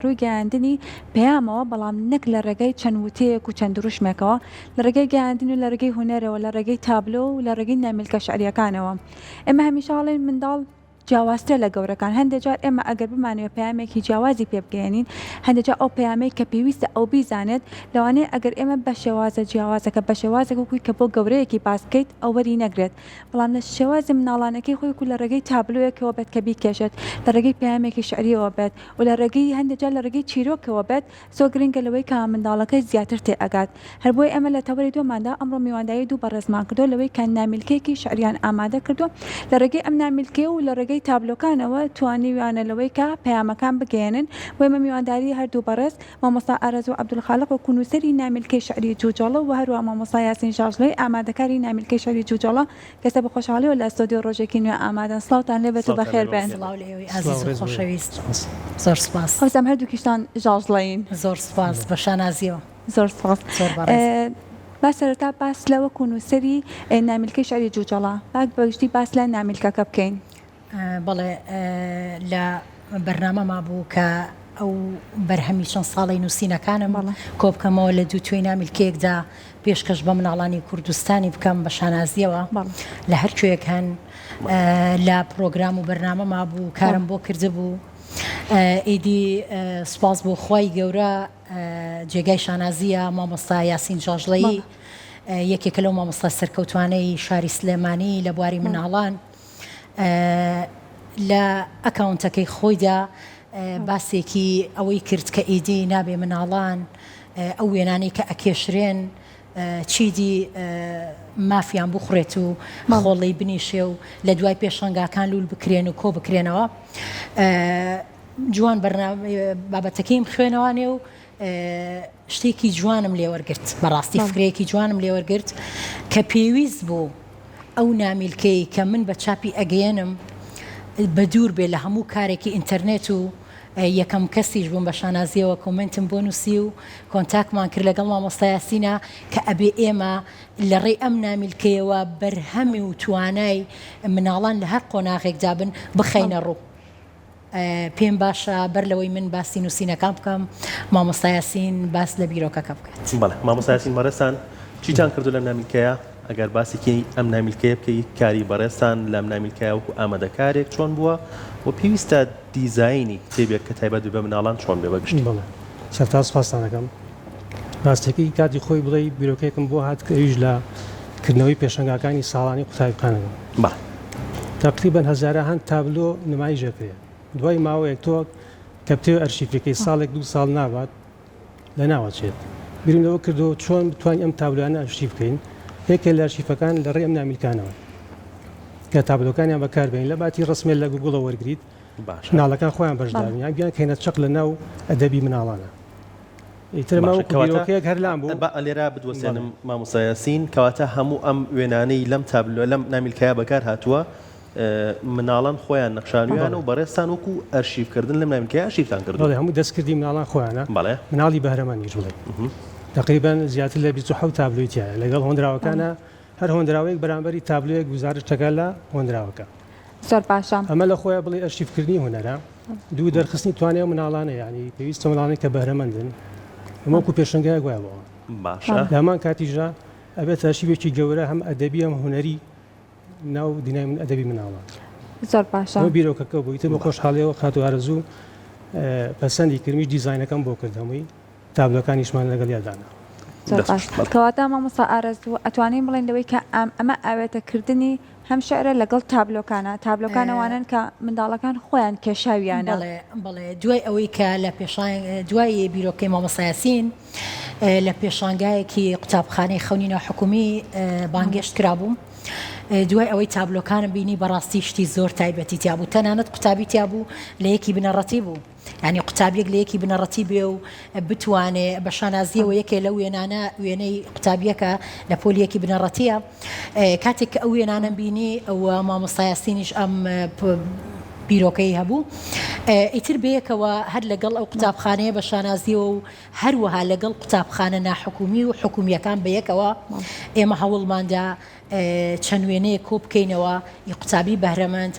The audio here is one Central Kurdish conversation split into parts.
ڕووی گەیاندنی پەیامەوە بەڵام نەک لە ڕێگەی چەند وتەیەک و چەند دروشمێکەوە لە ڕێگەی گەیاندن و لە ڕێگەی هونەرەوە لە ڕێگەی تابلۆ و لە ڕێگەی نامیلکە شعریەکانەوە ئێمە هەمیشاڵێن منداڵ جیاوازترە لە گەورەکان هەندێک جار ئێمە ئەگەر بمانوێت پەیامێکی جیاوازی پێ بگەێنین هەندێک جار ئەو پەیامەی کە پێویستە ئەو بیزانێت لەوانەیە ئەگەر ئێمە بە شێوازە جیاوازەکە بە شێوازێک وکوی کە بۆ گەورەیەکی باس بکەیت ئەو وەری نەگرێت بەڵام لە شێوازی مناڵانەکەی خۆی و لە ڕێگەی تابلۆیەکەوە بێت کە بیکێشێت لە ڕێگەی پەیامێکی شعریەوە بێت و لە ڕێگەی هەندێک جار لە ڕێگەی چیرۆکەوە بێت زۆر گرنگە لەوەی کە منداڵەکەی زیاتر تێ ئەگات هەر بۆی ئەمە لە تەوەری دوماندا ئەمڕۆ میوانداری دوو بەڕێزمان کردو لەوەی کە نامیلکەیەکی شعریان ئامادە کردو لە ڕێگەی ئەم نامیلکێ و لە ڕێگەی تابلۆکانەوە توانیویانە لەوەی کە پەیامەکان بگەێنن و ئێمە میوانداری هەردوو بەڕێز مامۆستا ئارەزوو عەبدولخالق و کونووسەری نامیلکەی شعری جوجەڵە و هەروە مامۆستا یاسین ژاژڵەی ئامادەکاری نامیلکەی شعری جوجەڵە کەسە بە خۆشحاڵیەوە لە ئەستۆدیۆ ڕۆژێکی نوێ ئامادەن سڵاوتان لێبێت و بەخێر بێن سڵاو لێوی عەزیز و خۆشەویست زۆر سپاس خۆشم هەردووکیشتان ژاژڵەین زۆر سپاس بە شانازیەوە زۆر سپاس زۆر بەڕێز با سەرەتا باس لەوە کونووسەری نامیلکەی شعری جوجەڵە باک بەگشتی باس لە نامیلکەکە بکەین بەڵێ لە بەرنامەما بوو کە ئەو بەرهەمی چەند ساڵی نووسینەکانم کۆبکەمەوە لە دوو توێی نامیلکەیەکدا پێشکەش بە مناڵانی کوردستانی بکەم بە شانازیەوە لە هەرکوێک هەن لە پرۆگرام و بەرنامەما بوو کارم بۆ کرده بوو ئیدی سپاس بۆ خوای گەورە جێگای شانازیە مامۆستا یاسین ژاژڵەیی یەکێکە لەو مامۆستا سەرکەوتوانەی شاری سلێمانی لە بواری مناڵان لە ئەکاونتەکەی خۆیدا باسێکی ئەوەی کرد کە ئیدی نابێ مناڵان ئەو وێنانەی کە ئەکێشرێن چیدی مافیان بخڕێت و خۆڵی بنیشێ و لە دوای پێشەنگاکان لول بکرێن و کۆ بکرێنەوە جوان بابەتەکەیم خوێنەوانێ و شتێکی جوانم لێوەرگرت بەڕاستی فکرەیەکی جوانم لێوەرگرت کە پێویست بوو ئەو نامیلکەی کە من بە چاپی ئەگەیەنم بە دوور بێ لە هەموو کارێکی ئینتەرنێت و یەکەم کەسیش بووم بە شانازیەوە کۆمنتم بۆ نووسی و کۆنتاکمان کرد لەگەڵ مامۆستا یاسینە کە ئەبێ ئێمە لە ڕێی ئەم نامیلکەیەوە بەرهەمی و توانای مناڵان لە هەر قۆناغێکدا بن بخەینە ڕوو پێم باشە بەر لەوەی من باسی نووسینەکان بکەم مامۆستا یاسین باس لە بیرۆکەکە بکات بەڵێ مامۆستا یاسین بەڕێستان چیتان کردو لەم نامیلکەیە ئەگەر باسێکی ئەم نامیلکەیە بکەی کاری بەڕێستان لەم نامیلکەیە وەکو ئامادەکارێک چۆن بووە و پێویستە دیزاینی کتێبێک کە تایبەت بە مناڵان چۆن بێ بەگشتی سەرتا سوپاسان دەکەم ڕاستێکی کاتی خۆی بڵێ بیرۆکەیەکم بۆ هات کە ئەویش لە کردنەوەی پێشەنگاکانی ساڵانی قوتابخانەکەم تقریبا هەزارە هەند تابلۆ نمایشەکەیە دوای ماوەیەک تۆ کە بتێ ئەرشیفەکەی ساڵێک دوو ساڵ نابات لە ناوەچێت بیرم لەوە کردو چۆن بتوانین ئەم تابلوانە ئەرشیف بکەین یەکێک لە ئەرشیفەکان لە ڕێی ئەم نامیلکانەوە کە تابلۆکانیان بەکاربێن لە باتی ڕسمێت لە گوگڵە وەرگریت مناڵەکان خۆیان بەشداریان بیان کەینە چەق لە ناو ئەدەبی مناڵانە ئیترمەوەکەیەک هەر لام بوو لێرە بدوەسێنم مامۆستا یاسین کەواتە هەموو ئەم وێنانەی لەم تابلۆ لەم نامیلکەیە بەکار هاتووە مناڵان خۆیان نەخشانویان و بەڕێستان وەکو ئەرشیفکردن لەم نامیلکەیە ئەرشیفتان کردو هەموو دەستکردی مناڵان خۆیانە مناڵی بەهرەمانی جوڵێ تقریبا زیاتر لە 27 تابلۆی تایە لەگەڵ هۆندراوەکانە هەر هۆندراوەیەک بەرامبەری تابلۆیەک گزارش دەکات لە هۆندراوەکە زۆر باشە ئەمە لە خۆیان بڵێ ئەرشیفکردنی هونەرە دوو دەرخستنی توانێ مناڵانە یعنی پێویستە مناڵانی کە بەهرەمەندن ئەمەکو پێشنگای گوایەوە باشە لەمان کاتیژە ئەبێت ئەرشیفێکی گەورە هەم ئەدەبی هەم هونەری ناو دینای من ئەدەبی مناڵان زۆر باشە بیرۆکەکە بوویتە بە خۆشحاڵیەوە خاتو ئارەزوو پەسەندی کردمیش دیزاینەکەم بۆ کردەمەوەی تابلۆکانیشمان لەگەڵ یادانە کەواتە مامۆستا ئارەزوو ئەتوانین بڵێن لەوەی کە ئەمە ئاوێتەکردنی هەم شعرە لەگەڵ تابلۆکانەوانن کە منداڵەکان خۆیان کێشاویانە بڵێ دوای ئەوەی کە لە دوای بیرۆکەی مامۆستا یاسین لە پێشانگایەکی قوتابخانەی خەونینە حکومی بانگێشت کرابووم دوای ئەوەی تابلۆکانم بینی بەڕاستی شتی زۆر تایبەتی تیا بوو تەنانەت قوتابی تیا بوو لە یەکی بنەڕەتی بوو ینی قوتابیەک لە یەکی بنەڕەتی بێ و بتوانێ بە شانازیەوە یەکێ لە وێنانە وێنەی قوتابیەکە لە پۆلیەکی بنەڕەتیە کاتێک کە ئەو وێنانم بینی ئەوە مامۆستا یاسینیش ئەم بیرۆکەی هەبوو ئیتر بەیەکەوە هەر لەگەڵ ئەو قوتابخانەیە بە شانازیەوە و هەروەها لەگەڵ قوتابخانە ناحکومی و حکومیەکان بەیەکەوە ئێمە هەوڵماندا چەند وێنەیە کۆ بکەینەوە قوتابی بەهرەمەند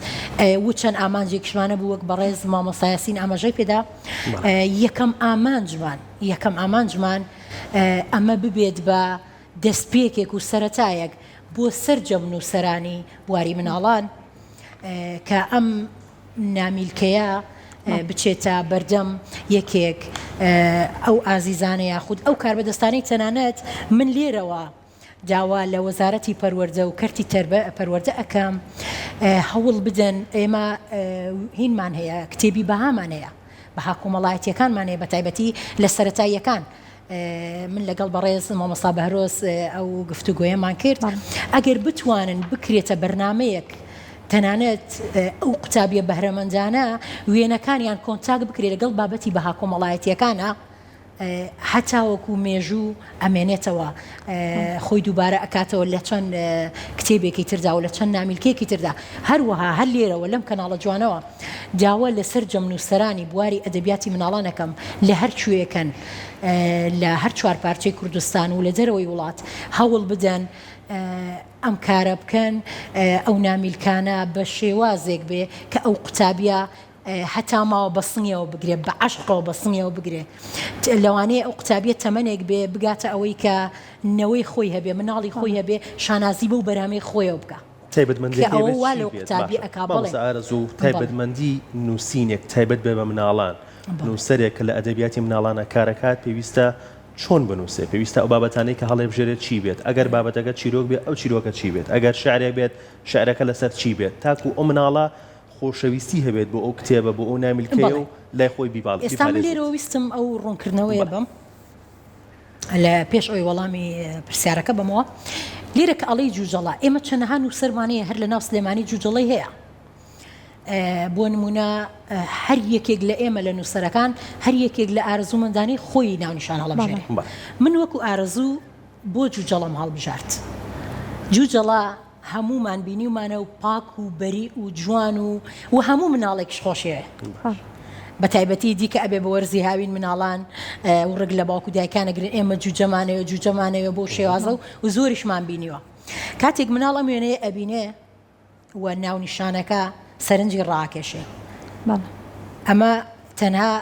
و چەند ئامانجێکشمانە بوو وەک بەڕێز مامۆستا یاسین ئاماژەی پێدا یەکەم ئامانجمان ئەمە ببێت بە دەستپێکێک و سەرەتایەک بۆ سەرجەم نووسەرانی بواری مناڵان کە ئەم نامیلکەیە بچێتە بەردەم یەکێک ئەو ئازیزانە یاخود ئەو کاربەدەستانەی تەنانەت من لێرەوە داوا لە وەزارەتی پەروەردە و کەرتی پەروەردە ئەەکەم هەوڵ بدەن ئێمە هینمان هەیە کتێبی بەهامان هەیە بەها کۆمەڵایەتیەکانمان هەیە بە تایبەتی لە سەرەتاییەکان من لەگەڵ بەڕێز مامۆستا بەهرۆز ئەو گفتوگۆیەمان کرد ئەگەر بتوانن بکرێتە بەرنامەیەک تەنانەت ئەو قوتابیە بەهرەمەندانە وێنەکانیان کۆنتاک بکرێت لەگەڵ بابەتی بەها کۆمەڵایەتیەکانە هەتاوەکو مێژوو ئەمێنێتەوە خۆی دووبارە ئەکاتەوە لە چەند کتێبێکی تردا و لە چەند نامیلکێکی تردا هەروەها هەر لێرەوە لەم کەناڵە جوانەوە داوا لەسەر جەم نووسەرانی بواری ئەدەبیاتی مناڵانەکەم لە هەر کوێیەکەن لە هەر چوار پارچەی کوردستان و لە دەرەوەی وڵات هەوڵ بدەن ئەم کارە بکەن ئەو نامیلکانە بە شێوازێک بێ کە ئەو قوتابیە هەتا ماوە بەسنگەوە بگرێ بە عاشقەوە بەسنگەوە بگرێ لەوانەیە ئەو قوتابیە تەمەنێک بێ بگاتە ئەوەی کە نەوەی خۆی هەبێ مناڵی خۆی هەبێ شانازی بە و بەرامەی خۆیەوە بکە تایبەتمەندی نووسینێک تایبەت بێ بە مناڵان نووسەرێک کە لە ئەدەبیاتی مناڵانە کارەکات پێویستە چۆن بنووسێ پێویستە ئەو بابەتانەی کە هەڵێ بژێرێت چی بێت ئەگەر بابەتەکە چیرۆک بێت ئەو چیرۆکە چی بێت ئەگەر شعرێک بێت شعرەکە لەسەر چی بێت تاکو ئەو مناڵە خۆشەویستی هەبێت بۆ ئەو کتێبە بۆ ئەو نامیلکەیە و لای خۆی بیباڵ ئێستا من لێرەوە ویستم ئەو ڕوونکردنەوەیە بم لە پێش ئەوی وەڵامی پرسیارەکە بمەوە لێرە کە ئەڵەی جوجەڵا ئێمە چەندەها نووسەرمانەیە هەر لە ناو سلێمانی جوجەڵەی هەیە بۆ نمونە هەر یەکێک لە ئێمە لە نووسەرەکان هەر یەکێک لە ئارزومەندانی خۆی ناونیشان هەڵەبژێنێ من وەکو ئارزوو بۆ جوجەڵەم هەڵبژارد جوجەڵا هەمومان بینیمانە و پاک و بەری و جوان و هەموو مناڵێکش خۆشیەیە بە تایبەتی دیکە ئەبێ بە وەرزی هاوین مناڵان و ڕێک لە باوکو دایکانەگرن ئێمە جوجەمانەوە بۆ شێوازە و زۆریشمان بینیوە کاتێک مناڵ ئەم وێنەیە ئەبینێ و ناونیشانەکە سەرنجی ڕاکێشێ ئەمە تەنها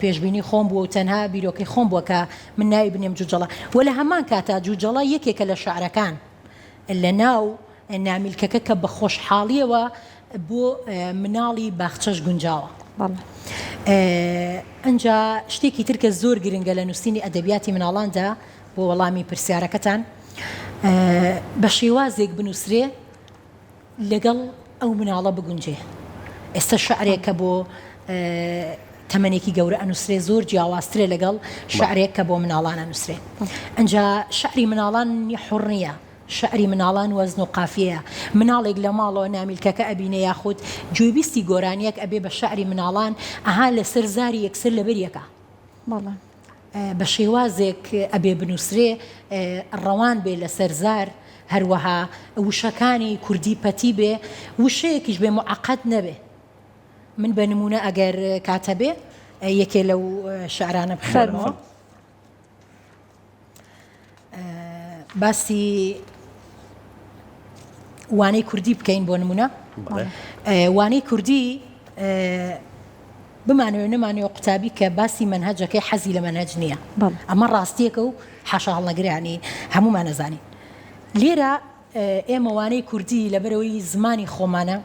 پێشبینی خۆم بووە و تەنها بیرۆکەی خۆم بووە کە من ناوی بنێم جوجەڵە و لە هەمان کاتا جوجەڵە یەکێکە لە شعرەکان لە ناو نامیلکەکە کە بە خۆشحاڵیەوە بۆ مناڵی باخچەش گونجاوە ئەنجا شتێکی ترکە زۆر گرنگە لە نووسینی ئەدەبیاتی مناڵاندا بۆ وەڵامی پرسیارەکەتان بە شێوازێک بنووسرێ لەگەڵ ئەو مناڵە بگونجێ ئێستا شعرێکە بۆ تەمەنێکی گەورە ئەنووسرێ زۆر جیاوازترێ لەگەڵ شعرێک کە بۆ مناڵان ئەنووسرێ ئەنجا شعری مناڵان حڕنیە شعری مناڵان وەزن و قافیەیە مناڵێک لە ماڵەوە نامیلکەکە ئەبینە یاخود گوێبیستی گۆرانیەک ئەبێ بە شعری مناڵان ئەها لەسەر زاری یەکسەر لەبەریەکە بە شێوازێک ئەبێ بنووسرێ ڕەوان بێ لەسەر زار هەروەها وشەکانی کوردی پەتی بێ وشەیەکیش بێ معقەد نەبێ من بە نمونە ئەگەر کاتە بێ یەکێ لەو شعرانە بخێنەوە باسی وانەی کوردی بکەین بۆ نمونە وانەی کوردی بمانەوە نەمانەوە قوتابی کە باسی منهەجەکەی حەزی لە منهەج نییە ئەمە ڕاستیەکە و حاشا هەڵنەگرانی هەمومان نەزانین لێرە ئێمە وانەی کوردی لەبەرەوەی زمانی خۆمانە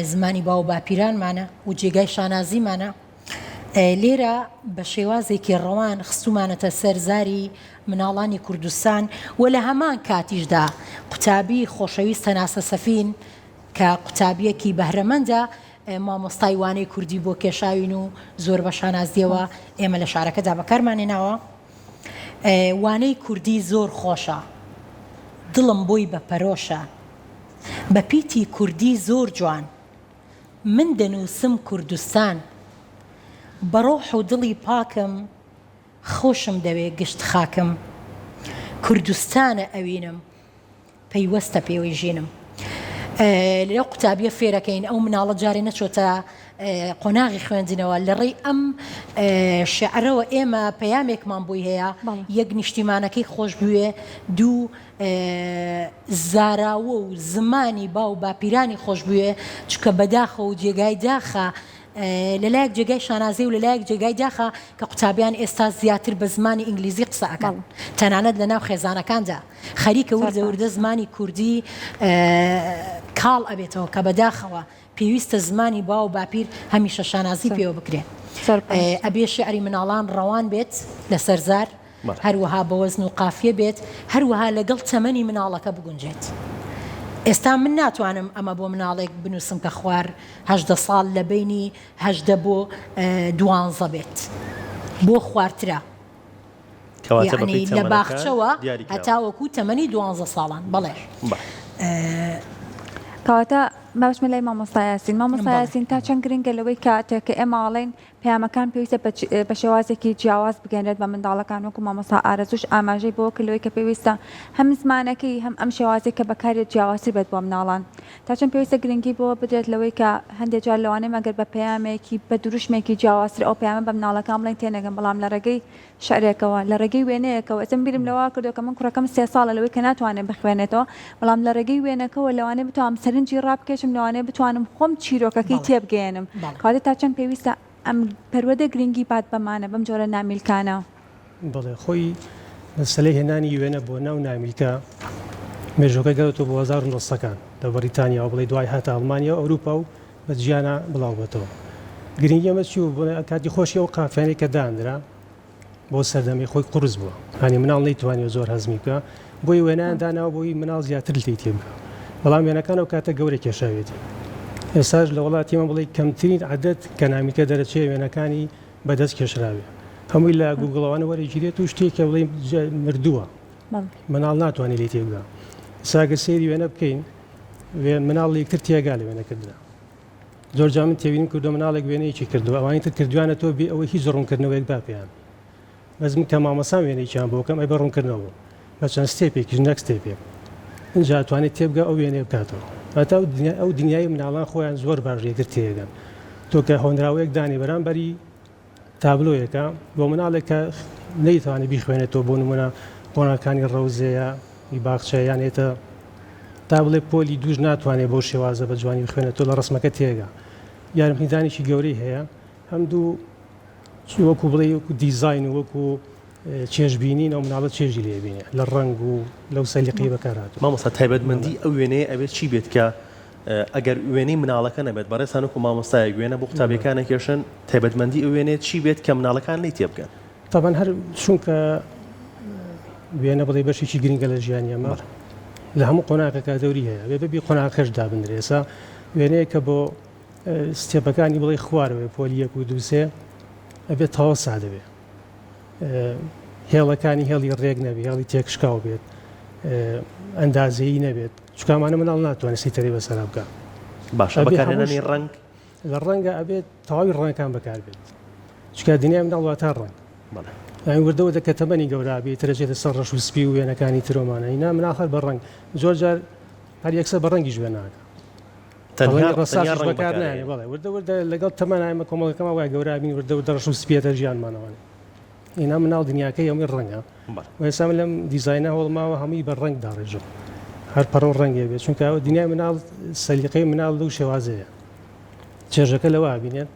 زمانی باو باپیرانمانە و جێگای شانازیمانە لێرە بە شێوازێکی ڕەوان خستومانەتە سەرزاری مناڵانی کوردستان و لە هەمان کاتیشدا قوتابی خۆشەویستە ناسە سەفین کە قوتابیەکی بەهرەمەندە مامۆستای وانەی کوردی بۆ کێشاوین و زۆر بە شانازیەوە ئێمە لە شارەکەدا بەکارمانێناوە وانەی کوردی زۆر خۆشە دڵم بۆی بە پەرۆشە بە پیتی کوردی زۆر جوان من دەنووسم کوردستان بەڕۆح و دڵی پاکم خۆشم دەوێ گشت خاکم کوردستانە ئەوینم پەیوەستە پێوەی ژینم لە قوتابیە فێرەکەین ئەو مناڵە جارێ نەچۆتە قۆناغی خوێندنەوە لە ڕێی ئەم شعرەوە ئێمە پەیامێکمان بووی هەیە یەک نیشتیمانەکەی خۆش بوێ دوو زاراوە و زمانی با و باپیرانی خۆش بوێ چکە بەداخە و جێگای داخە لەلایەک جێگای شانازی و لەلایەک جێگای داخە کە قوتابیان ئێستا زیاتر بە زمانی ئینگلیزی قسەکەن تەنانەت لە ناو خێزانەکاندا خەریکە وردە وردە زمانی کوردی کاڵ ئەبێتەوە کە بەداخەوە پێویستە زمانی با و باپیر هەمیشە شانازی پێوە بکرێن ئەبێ شعری مناڵان ڕەوان بێت لە سەرزار هەروەها بە وەزن و قافیە بێت هەروەها لەگەڵ تەمەنی مناڵەکە بگونجێت. ئێستا من ناتوانم ئەمە بۆ مناڵێک بنووسم کە خوار 18 ساڵ لە بینی 18 بۆ 12 بێت بۆ خوارترا یعنی لە باخچەوە هەتاوەکو تەمەنی 12 ساڵان بەڵێ کەواتە باشمە لای مامۆستا یاسین مامۆستا یاسین تا چەند گرنگە لەوەی کاتێک کە ئێماڵین پەیامەکان پێویستە بە شێوازێکی جیاواز بگەنرێت بە منداڵەکان وەکو مامۆستا ئارەزوش ئاماژەی بۆ کردەوەی کە پێویستە هەم زمانەکەی هەم ئەم شێوازێک کە بەکارێت جیاوازتر بێت بۆ مناڵان تا چەند پێویستە گرنگی بۆ بدرێت لەوەی کە هەندێک جار لەوانەیە مەگەر بە پەیامێکی بە دروشمێکی جیاوازتر ئەو پەیامە بە مناڵەکان بڵێن تێنەگەن بەڵام لە ڕێگەی شعرێکەوە لە ڕێگەی وێنەیەکەوە ئەزم بیرم لەوە کردو کە من کوڕەکەم 3 ساڵە لەوەی کە ناتوانێت بخوێنێتەوە بەڵام لە ڕێگەی وێنەکەەوە لەوانەیە بتوانم سەرنجی ڕابکێشم لەوانەیە بتوانم خۆم چیرۆکەکەی تێبگەێنم کاتێ تا چەند پێویستە ئەم پەروەدە گرنگی بات بەمانە بەم جۆرە نامیلکانە بڵێ خۆی مەسەلەی هێنانی وێنە بۆ ناو نامیلکە مێژۆکە گەوتەوە بۆ 1970ەکان لە بەریتانیا و بڵێ دوای هاتە ئەڵمانیا و ئەوروپا و بە جیانە بڵاو بێتەوە گرنگی ئەمە چی بوو کاتی خۆشی ئەو قافیانەی کە دانرا بۆ سەردەمی خۆی قورس بووە هەنی مناڵ نەیتوانێت زۆر هەزمی بکە بۆی وێنیان داناوە بۆی مناڵ زیاتر لی تێ بکە بەڵام وێنەکان ئەو کاتە گەورە کێشاوێتی ئێستاش لە وڵاتیمە بڵێ کەمترین عادەت کە نامیلکە دەرەچێ وێنەکانی بەدەست کێشراوێ هەمووی لە گوگڵەوانە وەرەگیرێت و شتێکە بڵێ مردووە مناڵ ناتوانێت لی تێ بگە ساگە سێری وێنە بکەین مناڵ یەکتر تێگا لە وێنەکردرا زۆر جا من تێبینیم کردو مناڵێک وێنەیەکی کردو ئەوانی تر کردوانە تۆ بێ ئەوەی هیچ ڕوونکردنەوەیەک باپیان بەس من کە مامەسان وێنەیەکیان بۆ بکەم ئەی بە ڕوونکردنەوە بە چەند ستێپێکی نەک ستێپێک اینجا توانێت تێبگە ئەو وێنێ بکاتەوە هەتا ئەو دنیای مناڵان خۆیان زۆر باشێتر تێگەن تۆ کە هۆنراوەیەک دانی بەرامبەری تابلۆیەکە بۆ مناڵێک کە نەیتوانێت بیخوێنێتەوە بۆ نمونە قۆناکانی ڕەوزەیە باخچەیانێتە تا بڵێ پۆلی دوژ ناتوانێت بۆ شێوازە بە جوانی بخوێنێتەوە لە ڕسمەکە تێگا یارمەتیدانێکی گەورەی هەیە هەمدوو وەکو بڵێ وەکو دیزاین و وەکو چێژبینین ئەو مناڵە چێژی لێبینێ لە ڕنگ و لەو سەلیقی بەکارهاتوو مامۆستا تایبەتمەندی ئەو وێنەیە ئەبێت چی بێت کە ئەگەر وێنەی مناڵەکە نەبێت بەڕێستان وەکو مامۆستایەک وێنە بۆ قوتابیەکانە کێشن تایبەتمەندی ئەو وێنێت چی بێت کە مناڵەکان لی تێ بکەن تەبەن هەر چونکە وێنە بڵێ بەشێکی گرنگە لە ژیانی ئەمە لە هەموو قۆناغەکە دەوری هەیە بێ بەبی قۆناغەکەش دابنرێ ئێستا وێنەیە کە بۆ ستێپەکانی بڵێ خوارەوێ پۆلی 1 و 2 3 ئەبێت تەواو سادە بێ هێڵەکانی هێڵی ڕێک نەبێت هێڵی تێکشکاو بێت ئەندازەیی نەبێت چکامانە مناڵ ناتوانێت سیتەری بەسەر بکە باشە بەکارهێنانی ڕنگ لە ڕەنگە ئەبێت تەواوی ڕەنگەکان بەکار بێت چکە دنیای مناڵ واتە ڕەنگ وردەوە دەکە تەمەنی گەورابێت ترەجێتە سەر ڕەش و سپی و وێنەکانی ترۆمانە اینا مناڵ بە ڕەنگ زۆر جار هەر یەکسە بە ڕەنگی ژوێ ناکە ڕساش بەکار نایە بەڵێ وردە لەگەڵ تەمەنایمە کۆمەڵەکەمە وای گەورابین وردە ڕەش و سپیەتە ژیانمانەوەی اینا مناڵ دنیاکەی ئەوەی ڕەنگە وێسام لەم دیزاینە هەوڵماوە هەمووی بە ڕەنگ داڕێژە هەر پەڕۆ ڕەنگێ بێت چونکە دنیای مناڵ سەلیقەی مناڵ لەو شێوازەیە چێژەکە لەوە بینێت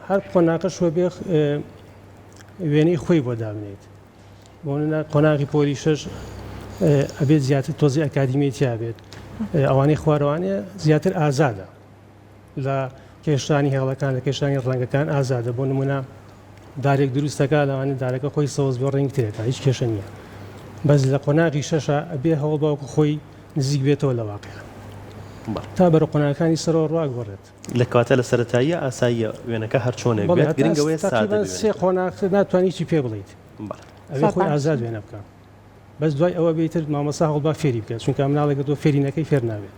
هەر قۆناغەش وە بێ وێنەی خۆی بۆ دابنێت بۆ قۆناغی پۆلی 6 ئەبێت زیاتر تۆزی ئەکادیمیتیا بێت ئەوانەی خوارەوانێ زیاتر ئازادە لە کێشانی هێڵەکان لە کێشانی ڕەنگەکان ئازادە بۆ نمونە دارێک دروستەکە لەوانێت دارەکە خۆی سەوز بۆ ڕێنگ ترێتە هیچ کێشە نییە بەس لە قۆناغی 6 ئەبێ هەوڵ باوکو خۆی نزیک بێتەوە لە واقع تا بەرە قۆناغەکانی سەرەوە ڕواگۆڕێت لە کاتە لە سەرەتاییە ئاساییە وێنەکە هەر چۆنێک بێت گرنگەوەی سادە سێ قۆناغ ناتوانانی چی پێ بڵیت ئەوێ خۆی ئازاد وێنە بکە بەس دوای ئەوە بێتتر مامۆستا هەڵبا فێری بکات چونکە مناڵێکە تۆ فێرینەکەی فێر نابێت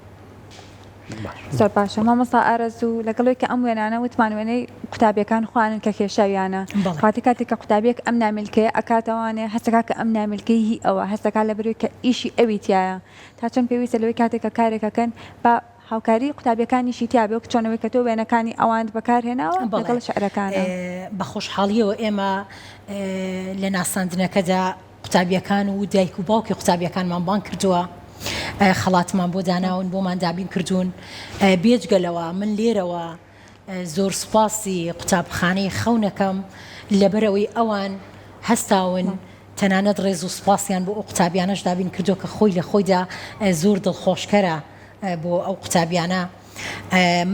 زۆر باشە مامۆستا ئارەزوو لەگەڵەوەی کە ئەم وێنانە وتمان وێنەی قوتابیەکان خوانن کە کێشاویانە کاتی کاتێک کە قوتابیەک ئەم نامیلکەیە ئەکاتەوانێ هەستەکە کە ئەم نامیلکەی هی ئەوە هەستەکە لە بروی کە ئیشی ئەوی تایە تا چەند پێویستە لەوەی کاتێک کە کارێکەکەن بە هاوکاری قوتابیەکانیشی تیاابێ و چۆنەوەی کە تۆ وێنەکانی ئەوان بەکارهێناوە لەگەڵ شعرەکانە بە خۆشحاڵیەوە ئێمە لە ناساندنەکەدا قوتابیەکان و دایک و باوکی قوتابیەکانمان بان کردووە خەڵاتمان بۆ داناون بۆمان دابین کردوون بێجگەلەوە من لێرەوە زۆر سوپاسی قوتابخانەی خەونەکەم لەبەرەوەی ئەوان هەستاون تەنانەت ڕێز و سوپاسیان بۆ ئەو قوتابیانەش دابین کردو کە خۆی لە خۆیدا زۆر دڵخۆشکەرە بۆ ئەو قوتابیانە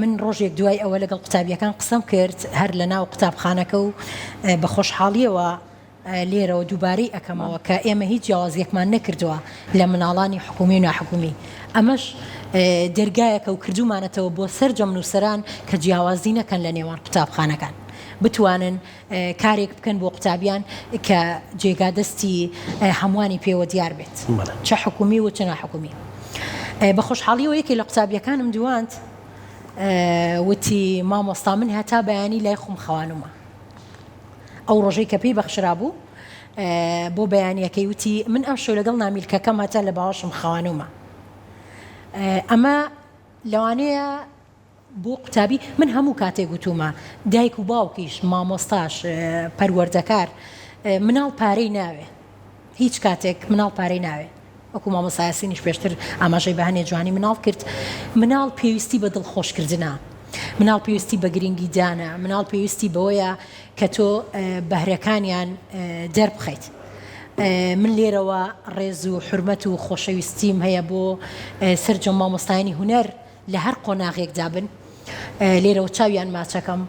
من ڕۆژێک دوای ئەوە لەگەڵ قوتابیەکان قسەم کرد هەر لە ناو قوتابخانەکە و بە خۆشحاڵیەوە لێرەوە دووبارەی ئەەکەمەوە کە ئێمە هیچ جیاوازیەکمان نەکردووە لە مناڵانی حکومی و ناحکومی ئەمەش دەرگایەکە و کردومانەتەوە بۆ سەرجەم نووسەران کە جیاوازی نەکەن لە نێوان قوتابخانەکان بتوانن کارێک بکەن بۆ قوتابیان کە جێگادەستی هەمووانی پێوە دیار بێت چه حکومی و چه ناحکومی بە خۆشحاڵیەوە یەکێ لە قوتابیەکانم دوواند وتی مامۆستا من هەتا بەیانی لای خۆم خەوانومە ئەو ڕۆژەی کە پێی بەخشرا بوو بۆ بەیانیەکەی وتی من ئەم شەو لەگەڵ نامیلکەکەم هەتا لە باوەشم خەوانومە ئەمە لەوانەیە بۆ قوتابی من هەموو کاتێک گوتومە دایک و باوکیش مامۆستاش پەروەردەکار مناڵ پارەی ناوێ هیچ کاتێک مناڵ پارەی ناوێ وەکو مامۆسایەسینیش پێشتر ئاماژەی بەهێنێ جوانی مناڵ کرد مناڵ پێویستی بە دڵخۆشکردنە مناڵ پێویستی بە گرنگی دانە مناڵ پێویستی بەوەیە کە تۆ بەهرەکانیان دەربخەیت من لێرەوە ڕێز و حرمەت و خۆشەویستیم هەیە بۆ سەرجەم مامۆستایانی هونەر لە هەر قۆناغێکدا بن لێرەوە چاویان ماچەکەم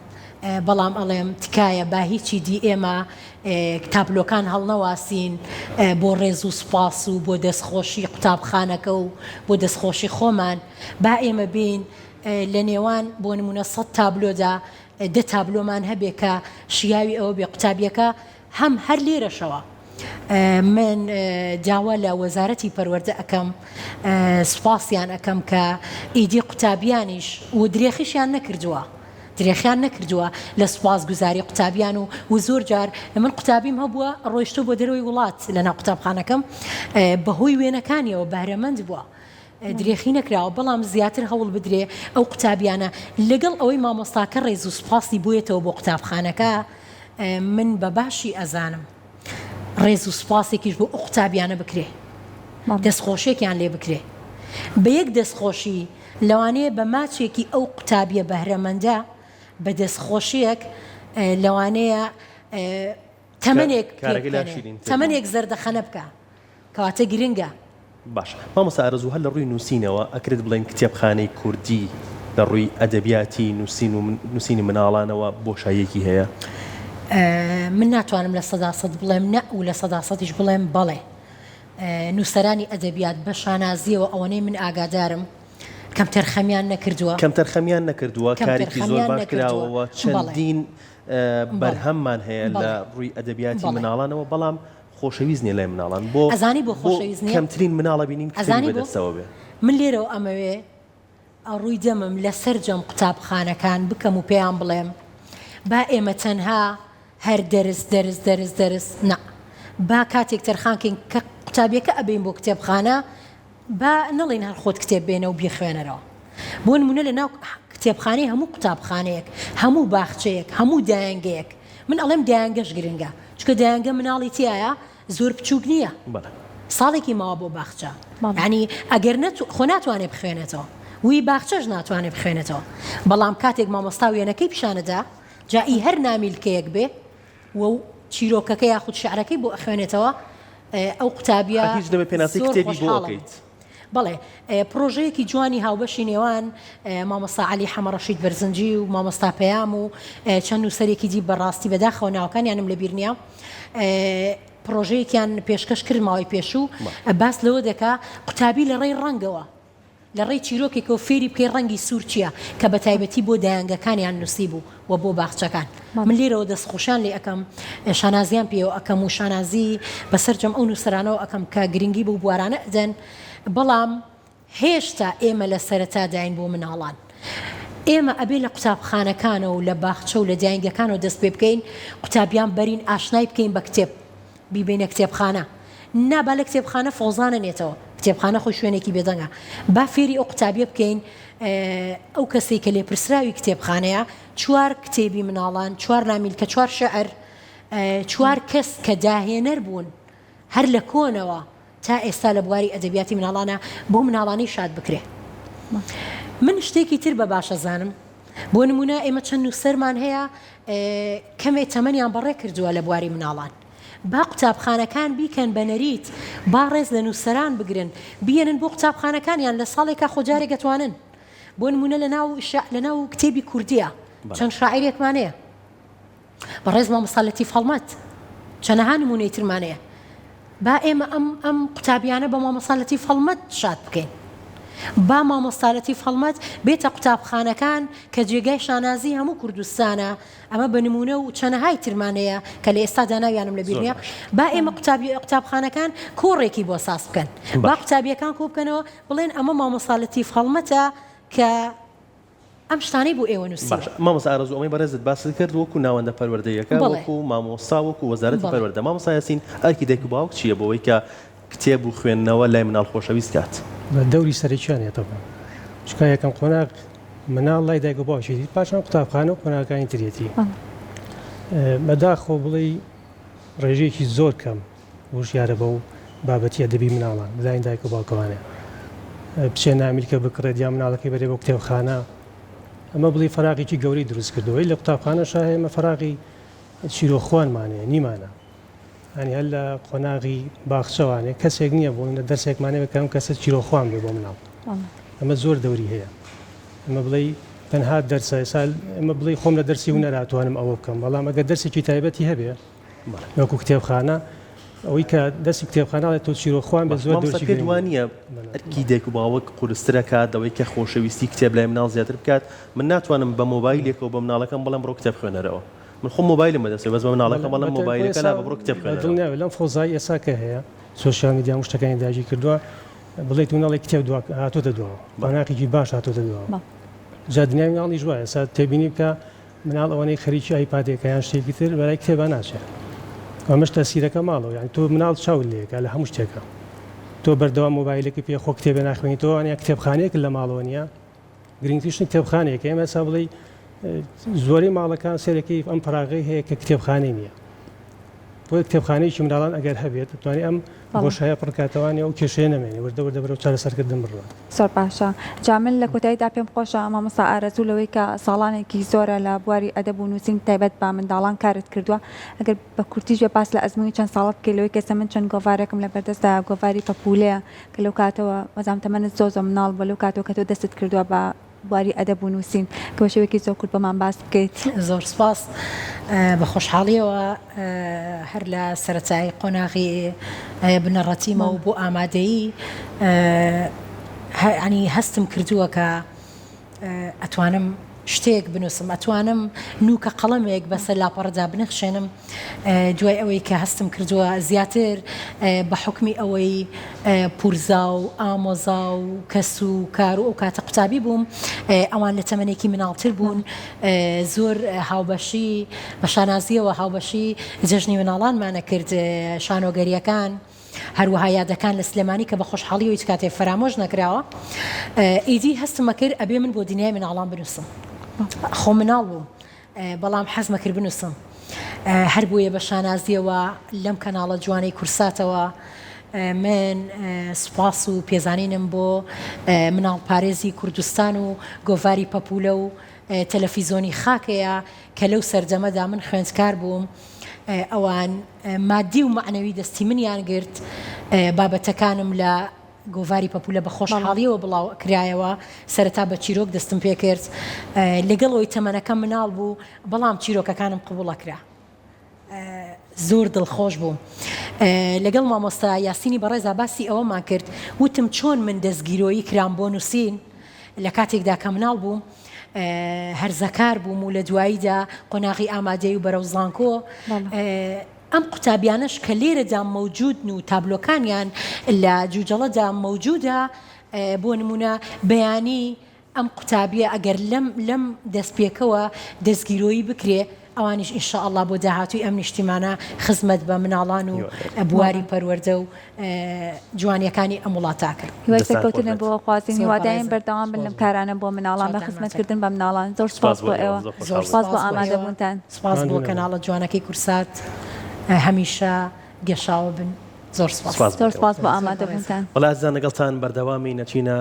بەڵام ئەڵێم تکایە با هیچی دی ئێمە کتابلۆکان هەڵنەواسین بۆ ڕێز و سوپاس و بۆ دەستخۆشی قوتابخانەکە و بۆ دەستخۆشی خۆمان با ئێمە بین لە نێوان بۆ نمونە 100 تابلۆدا 10 تابلۆمان هەبێ کە شیاوی ئەوە بێ قوتابیەکە هەم هەر لێرەشەوە من داوا لە وەزارەتی پەروەردە ئەەکەم سوپاسیان ئەەکەم کە ئیدی قوتابیانیش و درێخیشیان نەکردووە درێخیان نەکردووە لە سوپاس گوزاری قوتابیان و زۆر جار من قوتابیم هەبووە ڕۆیشتۆ بۆ دەرەوەی وڵات لە ناو قوتابخانەکەم بەهۆی وێنەکانیەوە بارەمەند بووە درێخی نەکراوە بەڵام زیاتر هەوڵ بدرێ ئەو قوتابیانە لەگەڵ ئەوەی مامۆستاکە ڕێز و سوپاسی بوویێتەوە بۆ قوتابخانەکە من بە باشی ئەزانم ڕێز و سوپاسێکیش بۆ ئەو قوتابیانە بکرێ دەستخۆشێکیان لێ بکرێ بە یەک دەستخۆشی لەوانەیە بە ماچێکی ئەو قوتابیە بەهرەمەندە بە دەستخۆشیەک لەوانەیە تەمەنێک زەردەخەنە بکە کەواتە گرنگە باش مامۆستا ئارەزوو هەر لە ڕووی نووسینەوە ئەکرێت بڵێن کتێبخانەی کوردی لە ڕووی ئەدەبیاتی نووسینی مناڵانەوە بۆشاییەکی هەیە من ناتوانم لە 100% بڵێم نە و لە 100%ش بڵێم بەڵێ نووسەرانی ئەدەبیات بە شانازیەوە ئەوەنەی من ئاگادارم کەم تەرخەمیان نەکردووە کارێکی زۆر باش کراوەوە چەندین بەرهەممان هەیە لە ڕووی ئەدەبیاتی مناڵانەوە بەڵام خۆشەویست نیە لای مناڵان بۆ ئەزانی بۆ خۆشەویست نیە کەمترین مناڵە بینین کتێبی بەدەستەوە بێ من لێرەوە ئەمەوێ ڕووی دەمم لە سەرجەم قوتابخانەکان بکەم و پێیان بڵێم با ئێمە تەنها هەر دەرس نا با کاتێک تەرخانکەین کە قوتابیەکە ئەبین بۆ کتێبخانە با نەڵێن هەر خۆت کتێب بێنە و بیخوێنەرەوە بۆ نمونە لە ناو کتێبخانەی هەموو قوتابخانەیەک هەموو باخچەیەک هەموو دایانگەیەک من ئەڵێم دایانگەش گرنگە چکە دایانگە مناڵی تایە زۆر بچووک نییە ساڵێکی ماوە بۆ باخچە ینی ئەگەر خۆ ناتوانێت بخوێنێتەوە وی باخچەش ناتوانێت بخوێنێتەوە بەڵام کاتێک مامۆستا وێنەکەی پیشانەدا جایی هەر نامیلکەیەک بێ و چیرۆکەکە یاخود شعرەکەی بۆ ئەخوێنێتەوە ئەو قوتابیە هیچ دەبێت پێناسی کتێبی بۆ بکەیت بەڵێ پرۆژەیەکی جوانی هاوبەشی نێوان مامۆستا عەلی حەمەڕەشید بەرزنجی و مامۆستا پەیام و چەند نووسەرێکی دی بەڕاستی بەداخەوە ناوەکانیانم لەبیر نییە پرۆژەیەکیان پێشکەش کرد ماوەی پێشوو باس لەوە دەکا قوتابی لە ڕێی ڕەنگەوە لە ڕێی چیرۆکێکەوە فێری بکەی ڕەنگی سوور چییە کە بە تایبەتی بۆ دایانگەکانیان نووسی بوو و بۆ باخچەکان من لێرەوە دەستخۆشان لێ ئەەکەم شانازیان پێوە ئەەکەم و شانازی بەسەرجەم ئەو نووسەرانەوە ئەەکەم کە گرنگی بوو بوارانە ئەدەن بەڵام هێشتا ئێمە لە سەرەتا داین بۆ مناڵان ئێمە ئەبێ لە قوتابخانەکانە و لە باخچە و لە دایانگەکانەوە دەست پێ بکەین قوتابیان بەرین ئاشنای بکەین بە کتێب بیبینە کتێبخانە نابا لە کتێبخانە فۆزانە نێتەوە کتێبخانە خۆی شوێنێکی بێدەنگە با فێری ئەو قوتابیە بکەین ئەو کەسێک کە لێ پرسراوی کتێبخانەیە 4 کتێبی مناڵان 4 نامیلکە 4 شەعر 4 کەس کە داهێنەر بوون هەر لە کۆنەوە تا ئێستا لە بواری ئەدەبیاتی مناڵانە بۆ مناڵانی شاد بکرێ من شتێکی تر بە باشە زانم بۆ نمونە ئێمە چەند نووسەرمان هەیە کەمێ تەمەنیان بەڕێ کردووە لە بواری مناڵان با قوتابخانەکان بیکەن بە نەریت با ڕێز لە نووسەران بگرن بیێنن بۆ قوتابخانەکانیان لە ساڵێکا خۆجارێک دەتوانن بۆ نمونە لە ناو کتێبی کوردیە چەند شاعیرێکمانەیە بەڕێز مامۆستا لەتیف هەڵمەت چەنەها نمونەی ترمانەیە با ئێمە ئەم قوتابیانە بە مامۆستا لەتیف هەڵمەت شاد بکەین با مامۆستا لەتیف هەڵمەت بێتە قوتابخانەکان کە جێگای شانازی هەموو کوردستانە ئەمە بە نمونە و چەنەهای ترمانەیە کە لە ئێستا داناویانم لە بیرنیە با ئێمە قوتابخانەکان کۆڕێکی بۆ ساز بکەن با قوتابیەکان کۆ بکەنەوە بڵێن ئەمە مامۆستا لەتیف هەڵمەتە کە ئەم شتانەی بۆ ئێوە نووسی مامۆستا ئارەزوو ئەمەی بەڕێزت باس کرد وەکو ناوەندە پەروەردەیەکە وەکو مامۆستا وەکو وەزارەتی پەروەردە مامۆستا یاسین ئەرکی دایک و باوک چییە بۆەوەی کە کتێب و خوێندنەوە لای مناڵ خۆشەویست کات بە دەوری سەرچیانێتەوە چکە یەکەم قۆناغ مناڵ لای دایک و باوکی پاشان قوتابخانە و قۆناغەکانی ترێتی بەداخۆ بڵێ ڕێژەیەکی زۆر کەم وشیارە بە و بابەتی ئەدەبی مناڵان بزانین دایک و باوکەوانێ بچێ نامیلکە بکڕێت یا مناڵەکەی بەرێ بۆ کتێبخانە ئەمە بڵی فراغێکی گەورەی دروست کردەوەی لە قوتابخانەش هەیە فراغی چیرۆخوانمانەیە نیمانە ئەنی هەر لە قۆناغی باخچەوانێ کەسێک نییە بۆ لە دەرسێکمانێ بکەم کەسە چیرۆخوان بێ بۆ مناڵ ئەمە زۆر دەوری هەیە ئەمە بڵێ تەنها دەرسە سال ئەمە بڵێ خۆم لە دەرسی و نەراتوانم ئەوە بکەم بەڵام ئەگە دەرسێکی تایبەتی هەبێ وەکو کتێبخانە ئەوەی کە دەستی کتێبخانە تۆ چیرۆخوان بە زۆر دوانە ئەرکی دایک و باوک قورسترە کات دەوەی کە خۆشەویستی کتێب لای مناڵ زیاتر بکات من ناتوانم بە مۆبایلێکەوە بە مناڵەکەم بەڵام بڕۆ کتێب خوێنەرەوە من خۆم مۆبایلم بەدەستێ بەس بە مناڵەکەم بەڵام مۆبایلەکە لا بڕۆ کتێب خوێنەرەوە لەم فۆزای ئێسا کە هەیە سۆشیال میدیا و شتەکانی داگیر کردووە بڵێت مناڵی کتێب هاتۆتە دووە بەناقێکی باش هاتۆتە دووە جا دنیای مناڵی ژوایە ئێستا تێبینی بکە مناڵ ئەوەی خەریکی ئایپادێکە یان شتێکی تر بەلای کتێبە ناچێت ئەمەش تەسیرەکە ماڵەوە یان تۆ مناڵ چاو لێکە لە هەموو شتێکە تۆ بەردەوام مۆبایلێکی پێ خۆ کتێبە ناخوێنیتەوە یان کتێبخانەیەک لە ماڵەوە نیە گرنگترین کتێبخانەیەکە ئێمە ئێستا بڵێ زۆری ماڵەکان سێرەکەی ئەم پراغی هەیە کە کتێبخانەی نییە بۆ کتێبخانەیەکی مناڵان ئەگەر هەبێت دەتوانێت ئەم بۆشایە پڕکاتەوانی ئەو کێشەیە نامێنێ وەردە بەرەو چارەسەرکردن بڕوە زۆر باشە جامل لە کۆتاییدا پێم خۆشە مامۆستا ئارەزوو لەوەی کە ساڵانێکی زۆرە لە بواری ئەدەب و نووسین تایبەت بە منداڵان کارت کردووە ئەگەر بە کورتیژە باس لە ئەزمموی چەند ساڵت بکەی لەوەی کەسە من چەند گۆڤارێکم لە بەردەستدا گۆڤاری پەپولەیە کە لەو کاتەوە وەزام تەمەنت زۆ مناڵ بە لەو کاتەوە کە تۆ دەستت کردووە بە بواری ئەدەب و نووسین کە بە شێوەیەکی زۆر کورت بەمان باس بکەیت زۆر سپاس بە خۆشحاڵیەوە هەر لە سەرەتایی قۆناغی بنەڕەتیمە و بۆ ئامادەیی ینی هەستم کردووە کە ئەتوانم شتێک بنووسم ئەتوانم نوکە قەڵەمێک بەسەر لاپەڕدا بنەخشێنم دوای ئەوەی کە هەستم کردووە زیاتر بە حکمی ئەوەی پورزا و ئامۆزا و کەس و کار و ئەو کاتە قوتابی بووم ئەوان لە تەمەنێکی مناڵتر بوون زۆر هاوبەشی بە شانازیەوە هاوبەشی جەژنی مناڵانمانە کرد شانۆگەریەکان هەروەها یادەکان لە سلێمانی کە بە خۆشحاڵی و هیچ کاتێ فەرامۆژ نەکراوە ئیدی هەستمە کرد ئەبێ من بۆ دنیای مناڵان بنووسم خۆ مناڵ بووم بەڵام حەزمە کرد بنووسم هەر بۆیە بە شانازیەوە لەم کەناڵە جوانەی کورساتەوە من سوپاس و پێزانینم بۆ مناڵ پارێزی کوردستان و گۆڤاری پەپولە و تەلەڤیزۆنی خاکەیە کە لەو سەردەمەدا من خوێندکار بووم ئەوان مادی و معنەوی دەستی منیان گرت بابەتەکانم لە گۆڤاری پەپولە بە خۆشحاڵیەوە بڵاو کرایەوە سەرەتا بە چیرۆک دەستم پێ کرد لەگەڵەوەی تەمەنەکەم مناڵ بوو بەڵام چیرۆکەکانم قبوڵەکرا زۆر دڵخۆش بووم لەگەڵ مامۆستا یاسینی بەڕێزا باسی ئەوەمان کرد وتم چۆن من دەستگیرۆیی کرام بۆ نووسین لە کاتێکدا کە مناڵ بووم هەرزەکار بووم و لە دواییدا قۆناغی ئامادەی و بەرەو زانکۆ ئەم قوتابیانش کە لێرەدا مەوجودن و تابلۆکانیان لە جوجەڵەدا مەوجودە بۆ نمونە بەیانی ئەم قوتابیە ئەگەر لەم دەستپێکەوە دەستگیرۆیی بکرێ ئەوانیش ئینشاءالله بۆ داهاتووی ئەم نیشتیمانە خزمەت بە مناڵان و بواری پەروەردە و جوانیەکانی ئەم وڵاتە کرد. هیوای سەرکەوتنە بۆ خوازیین هیوادارین بەردەوام بن لەم کارانە بۆ مناڵان بە خزمەتکردن بە مناڵان. زۆر سپاس بۆ ئێوە، سپاس بۆ ئامادەبوونتان. سپاس بۆ کەناڵە جوانەکەی کورسات هەمیشە گەشاوە بن. زۆر سپاس بۆ ئامادەبوونتان. وڵات زان لەگەڵتان بەردەوامی نەچینە